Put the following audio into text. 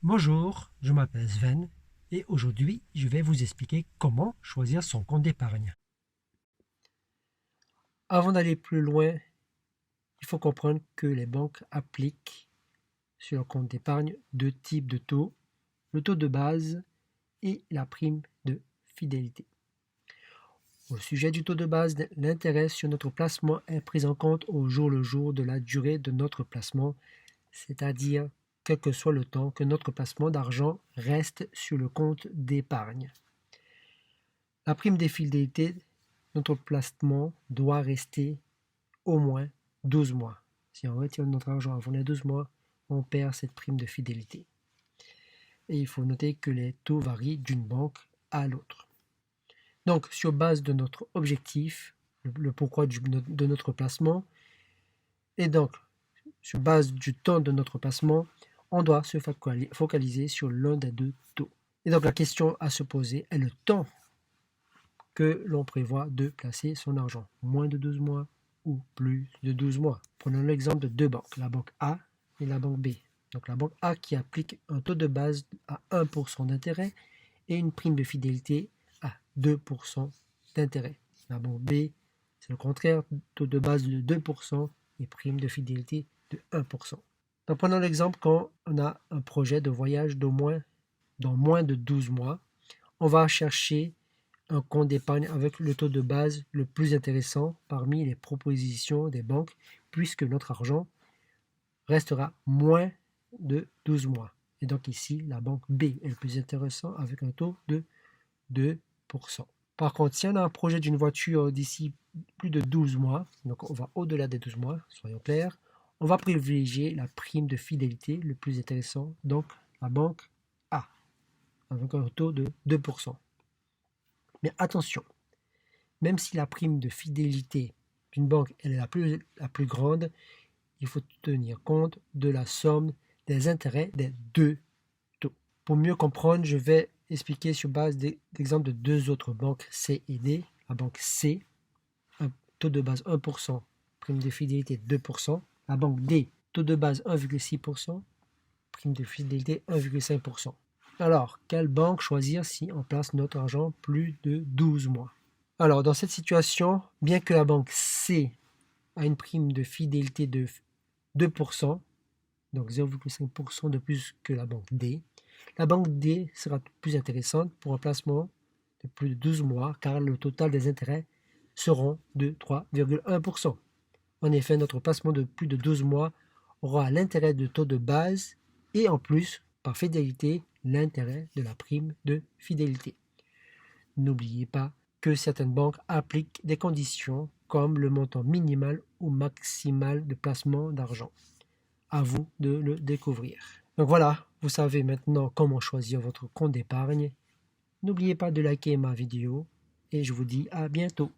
Bonjour, je m'appelle Sven et aujourd'hui je vais vous expliquer comment choisir son compte d'épargne. Avant d'aller plus loin, il faut comprendre que les banques appliquent sur le compte d'épargne deux types de taux, le taux de base et la prime de fidélité. Au sujet du taux de base, l'intérêt sur notre placement est pris en compte au jour le jour de la durée de notre placement, c'est-à-dire quel que soit le temps que notre placement d'argent reste sur le compte d'épargne. La prime de fidélité, notre placement doit rester au moins 12 mois. Si on retire notre argent avant les 12 mois, on perd cette prime de fidélité. Et il faut noter que les taux varient d'une banque à l'autre. Donc, sur base de notre objectif, le pourquoi de notre placement, et donc sur base du temps de notre placement, on doit se focaliser sur l'un des deux taux. Et donc la question à se poser est le temps que l'on prévoit de placer son argent. Moins de 12 mois ou plus de 12 mois. Prenons l'exemple de deux banques, la banque A et la banque B. Donc la banque A qui applique un taux de base à 1% d'intérêt et une prime de fidélité à 2% d'intérêt. La banque B, c'est le contraire, taux de base de 2% et prime de fidélité de 1%. Donc prenons l'exemple quand on a un projet de voyage dans moins de 12 mois. On va chercher un compte d'épargne avec le taux de base le plus intéressant parmi les propositions des banques, puisque notre argent restera moins de 12 mois. Et donc ici, la banque B est le plus intéressant avec un taux de 2%. Par contre, si on a un projet d'une voiture d'ici plus de 12 mois, donc on va au-delà des 12 mois, soyons clairs, on va privilégier la prime de fidélité le plus intéressant, donc la banque A, avec un taux de 2%. Mais attention, même si la prime de fidélité d'une banque est la plus grande, il faut tenir compte de la somme des intérêts des deux taux. Pour mieux comprendre, je vais expliquer sur base d'exemples de deux autres banques C et D. La banque C, un taux de base 1%, prime de fidélité 2%. La banque D, taux de base 1,6%, prime de fidélité 1,5%. Alors, quelle banque choisir si on place notre argent plus de 12 mois? Alors, dans cette situation, bien que la banque C a une prime de fidélité de 2%, donc 0,5% de plus que la banque D, la banque D sera plus intéressante pour un placement de plus de 12 mois car le total des intérêts seront de 3,1%. En effet, notre placement de plus de 12 mois aura l'intérêt de taux de base et en plus, par fidélité, l'intérêt de la prime de fidélité. N'oubliez pas que certaines banques appliquent des conditions comme le montant minimal ou maximal de placement d'argent. À vous de le découvrir. Donc voilà, vous savez maintenant comment choisir votre compte d'épargne. N'oubliez pas de liker ma vidéo et je vous dis à bientôt.